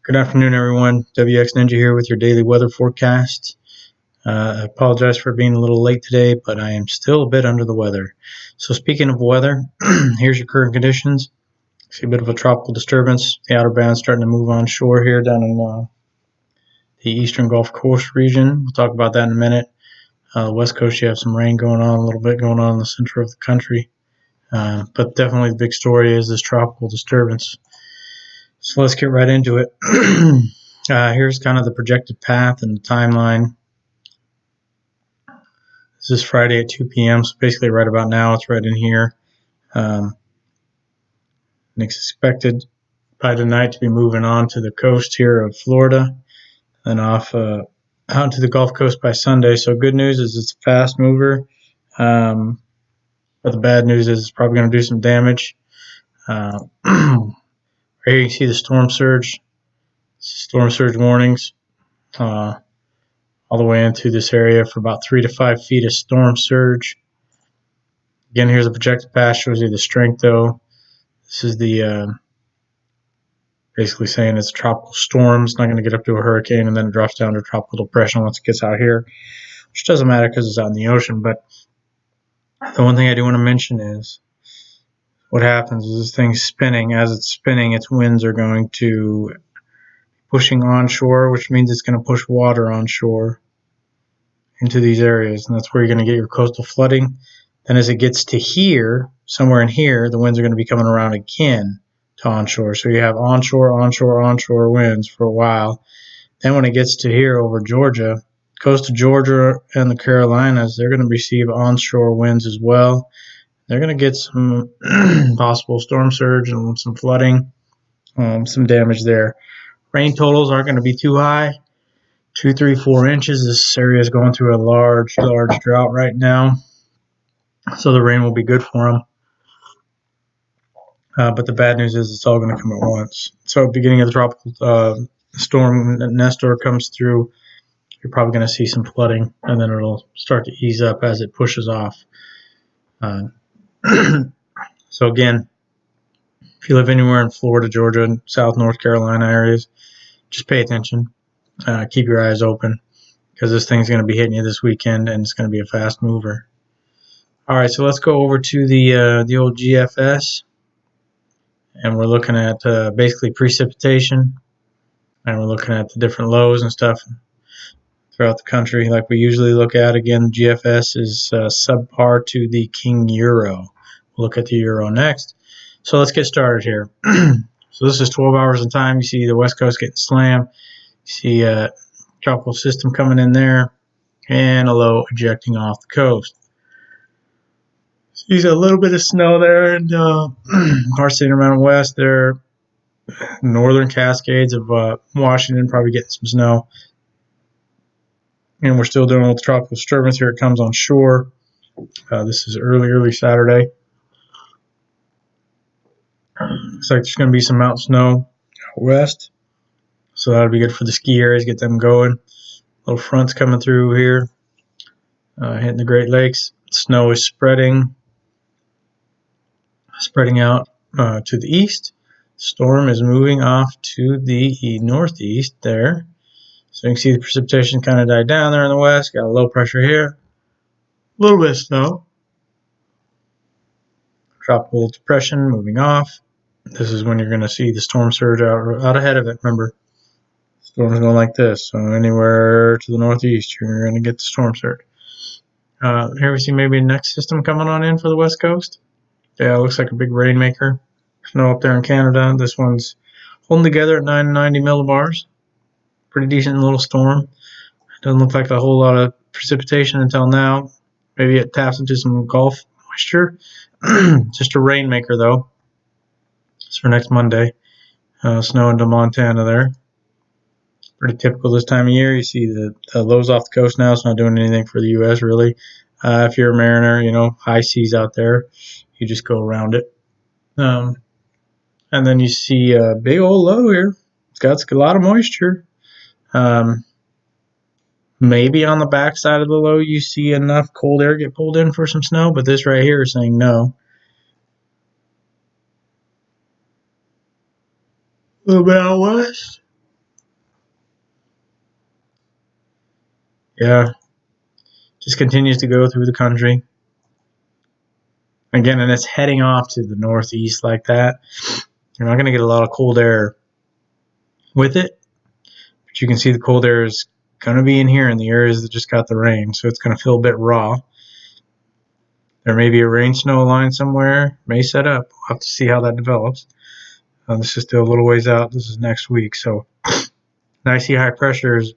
Good afternoon, everyone. WX Ninja here with your daily weather forecast. I apologize for being a little late today, but I am still a bit under the weather. So speaking of weather, here's your current conditions. See a bit of a tropical disturbance. The outer band starting to move on shore here down in the eastern Gulf Coast region. We'll talk about that in a minute. The west coast, you have some rain going on, a little bit going on in the center of the country. But definitely the big story is this tropical disturbance. So let's get right into it. Here's kind of the projected path and the timeline. This is Friday at 2 p.m., so basically right about now it's right in here. It's expected by tonight to be moving on to the coast here of Florida and off out to the Gulf Coast by Sunday. So good news is it's a fast mover, but the bad news is it's probably going to do some damage. Right here you can see the storm surge warnings all the way into this area for about 3 to 5 feet of storm surge. Again, here's the projected path, shows you the strength though. This is the basically saying it's a tropical storm. It's not going to get up to a hurricane, and then it drops down to a tropical depression once it gets out here, which doesn't matter because it's out in the ocean. But the one thing I do want to mention is what happens is this thing's spinning. As it's spinning, its winds are going to pushing onshore, which means it's going to push water onshore into these areas, and that's where you're going to get your coastal flooding. Then as it gets to here, somewhere in here, the winds are going to be coming around again to onshore. So you have onshore winds for a while. Then when it gets to here over Georgia, coast of Georgia and the Carolinas, they're going to receive onshore winds as well. They're going to get some possible storm surge and some flooding, some damage there. Rain totals aren't going to be too high. 2, 3, 4 inches. This area is going through a large drought right now, so the rain will be good for them. But the bad news is it's all going to come at once. So beginning of the tropical storm Nestor comes through, you're probably going to see some flooding, and then it'll start to ease up as it pushes off. So again, if you live anywhere in Florida, Georgia, and South North Carolina areas, just pay attention. Keep your eyes open, because this thing's going to be hitting you this weekend, and it's going to be a fast mover. All right, so let's go over to the old GFS, and we're looking at basically precipitation, and we're looking at the different lows and stuff throughout the country like we usually look at. Again, the GFS is subpar to the King Euro. We'll look at the Euro next. So let's get started here. So this is 12 hours of time. You see the West Coast getting slammed. You see a tropical system coming in there, and a low ejecting off the coast. See a little bit of snow there in parts of the Intermountain West. There, northern Cascades of Washington probably getting some snow. And we're still dealing with tropical disturbance. Here it comes on shore. This is early Saturday. Looks like there's going to be some mountain snow out west, so that'll be good for the ski areas, get them going. Little fronts coming through here, hitting the Great Lakes. Snow is spreading out to the east. Storm is moving off to the northeast there. So you can see the precipitation kind of died down there in the west. Got a low pressure here. A little bit of snow. Tropical depression moving off. This is when you're going to see the storm surge out ahead of it. Remember, storm's going like this. So anywhere to the northeast, you're going to get the storm surge. Here we see maybe the next system coming on in for the west coast. Yeah, it looks like a big rainmaker. Snow up there in Canada. This one's holding together at 990 millibars. Pretty decent little storm. Doesn't look like a whole lot of precipitation until now. Maybe it taps into some Gulf moisture. Just a rainmaker though. It's for next Monday. Snow into Montana there. Pretty typical this time of year. You see the lows off the coast now. It's not doing anything for the U.S. really. If you're a mariner, you know, high seas out there, you just go around it. And then you see a big old low here. It's got a lot of moisture. Maybe on the back side of the low you see enough cold air get pulled in for some snow, but this right here is saying no. A little bit out west. Yeah, just continues to go through the country. Again, and it's heading off to the northeast like that. You're not going to get a lot of cold air with it, but you can see the cold air is going to be in here in the areas that just got the rain, so it's going to feel a bit raw. There may be a rain snow line somewhere, may set up. We'll have to see how that develops. This is still a little ways out. This is next week, so now I see high pressures.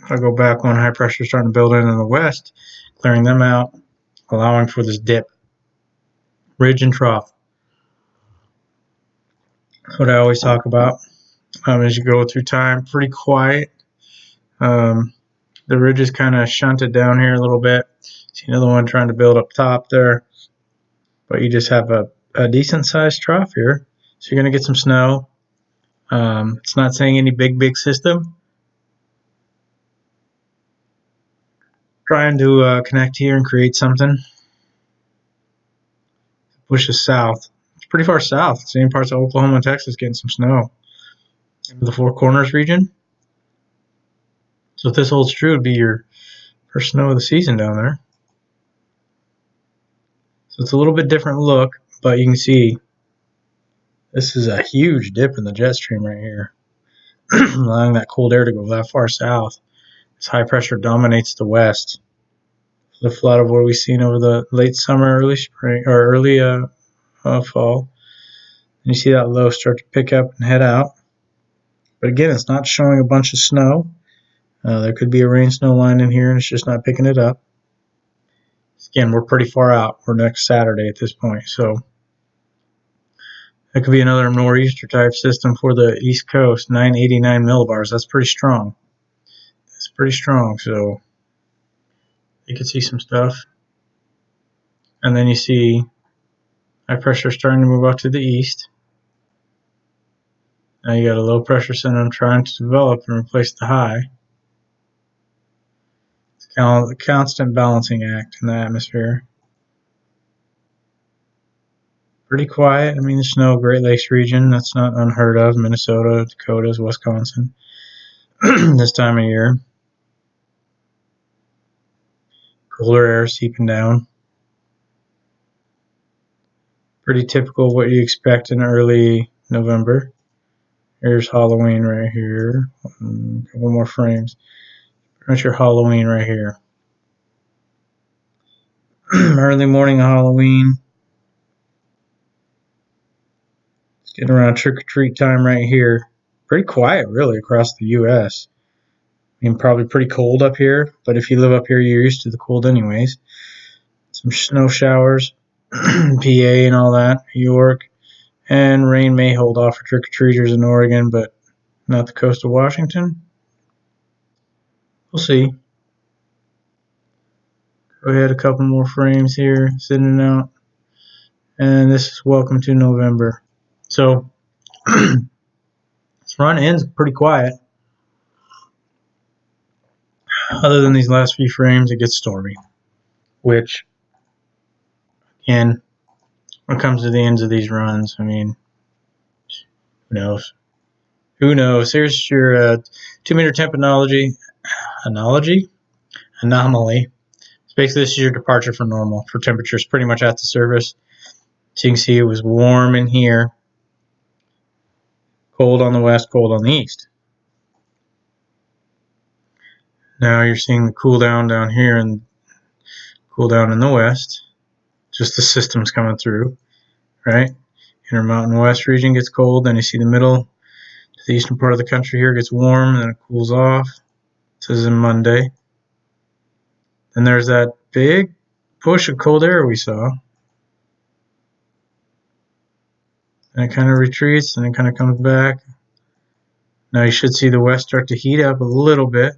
If I go back when high pressure is starting to build in the west, clearing them out, allowing for this dip, ridge and trough. That's what I always talk about. As you go through time, pretty quiet. The ridge is kind of shunted down here a little bit. See another one trying to build up top there. But you just have a decent sized trough here. So you're going to get some snow. It's not saying any big system. Trying to connect here and create something. Pushes south. It's pretty far south. Same parts of Oklahoma and Texas getting some snow. Into the Four Corners region. So if this holds true, it'd be your first snow of the season down there. So it's a little bit different look, but you can see this is a huge dip in the jet stream right here, allowing that cold air to go that far south. This high pressure dominates the west. The flood of what we've seen over the late summer, early spring, or early fall. And you see that low start to pick up and head out. But again, it's not showing a bunch of snow. There could be a rain snow line in here, and it's just not picking it up. Again, we're pretty far out. We're next Saturday at this point, so that could be another nor'easter type system for the East Coast. 989 millibars. That's pretty strong. That's pretty strong. So you can see some stuff, and then you see high pressure starting to move up to the east. Now you got a low pressure center trying to develop and replace the high. It's kind of a constant balancing act in the atmosphere. Pretty quiet. I mean, the snow, Great Lakes region, that's not unheard of. Minnesota, Dakotas, Wisconsin, this time of year. Cooler air seeping down. Pretty typical of what you expect in early November. Here's Halloween right here. A couple more frames. Pretty much your Halloween right here. Early morning of Halloween. It's getting around trick-or-treat time right here. Pretty quiet, really, across the U.S. I mean, probably pretty cold up here, but if you live up here, you're used to the cold anyways. Some snow showers, PA and all that, New York. And rain may hold off for trick-or-treaters in Oregon, but not the coast of Washington. We'll see. Go ahead, a couple more frames here, sitting out. And this is welcome to November. So, this run ends pretty quiet. Other than these last few frames, it gets stormy. Which, again, when it comes to the ends of these runs, I mean, who knows? Who knows? Here's your 2-meter temp anomaly. So basically, this is your departure from normal for temperatures pretty much at the surface. So you can see it was warm in here, cold on the west, cold on the east. Now you're seeing the cool down here and cool down in the west. Just the systems coming through, right? Intermountain West region gets cold, then you see the middle to the eastern part of the country here gets warm, and then it cools off. This is Monday. Then there's that big push of cold air we saw. And it kind of retreats, and it kind of comes back. Now you should see the west start to heat up a little bit.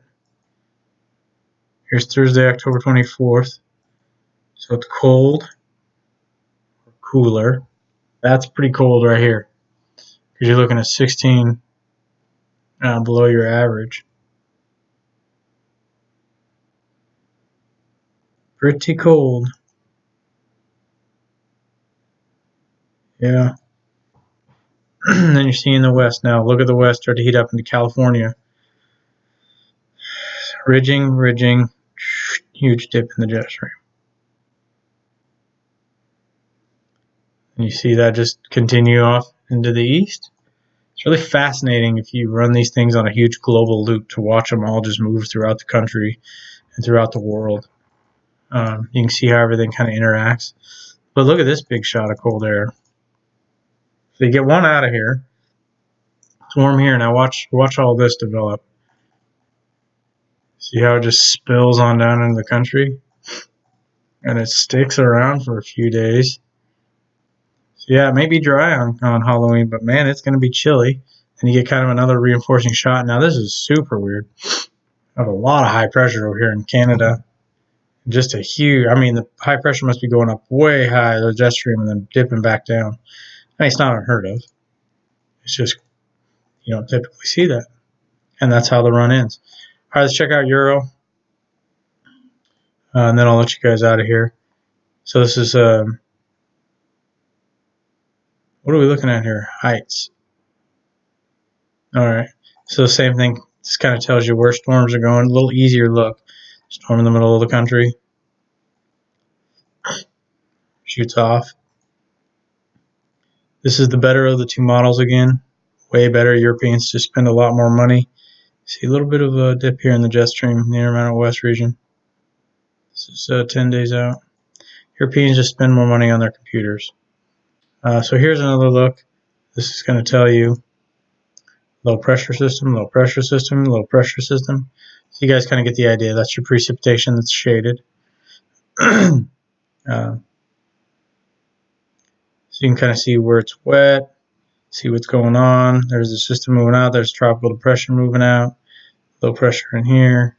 Here's Thursday, October 24th. So it's cold, or cooler. That's pretty cold right here, because you're looking at 16 below your average. Pretty cold. Yeah. Then you're seeing the west now. Look at the west start to heat up into California. Ridging, huge dip in the jet stream. And you see that just continue off into the east. It's really fascinating if you run these things on a huge global loop to watch them all just move throughout the country and throughout the world. You can see how everything kind of interacts. But look at this big shot of cold air. So you get one out of here. It's warm here. Now watch all this develop. See how it just spills on down into the country? And it sticks around for a few days. So yeah, it may be dry on Halloween, but man, it's going to be chilly. And you get kind of another reinforcing shot. Now this is super weird. I have a lot of high pressure over here in Canada. Just a huge, I mean, the high pressure must be going up way high, the jet stream, and then dipping back down. I mean, it's not unheard of. It's just, you don't typically see that. And that's how the run ends. All right, let's check out Euro. And then I'll let you guys out of here. So this is, what are we looking at here? Heights. All right. So the same thing. This kind of tells you where storms are going. A little easier look. Storm in the middle of the country. Shoots off. This is the better of the two models again. Way better. Europeans just spend a lot more money. See a little bit of a dip here in the jet stream in the Intermountain West region. This is 10 days out. Europeans just spend more money on their computers. So here's another look. This is going to tell you low pressure system, low pressure system, low pressure system. So you guys kind of get the idea. That's your precipitation that's shaded. So you can kind of see where it's wet, see what's going on. There's the system moving out. There's tropical depression moving out. Low pressure in here.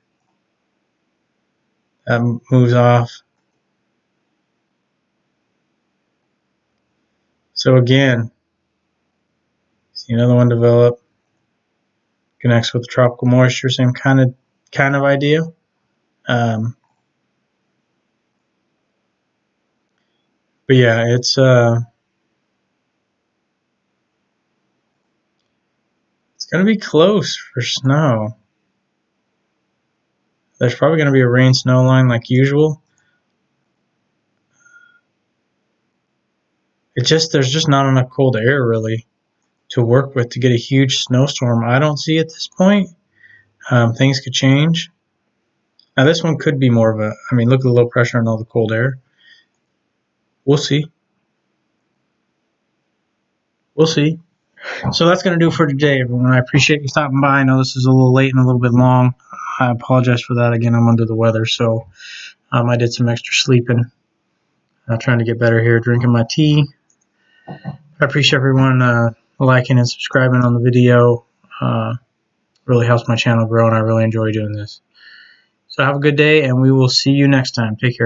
That moves off. So again, see another one develop. Connects with the tropical moisture. Same kind of idea. But yeah, it's going to be close for snow. There's probably going to be a rain-snow line like usual. There's just not enough cold air really to work with to get a huge snowstorm. I don't see at this point. Things could change. Now this one could be more of a, I mean, look at the low pressure and all the cold air. We'll see. We'll see. So that's going to do it for today, everyone. I appreciate you stopping by. I know this is a little late and a little bit long. I apologize for that. Again, I'm under the weather, so I did some extra sleeping. Trying to get better here, drinking my tea. I appreciate everyone liking and subscribing on the video. Really helps my channel grow, and I really enjoy doing this. So have a good day, and we will see you next time. Take care.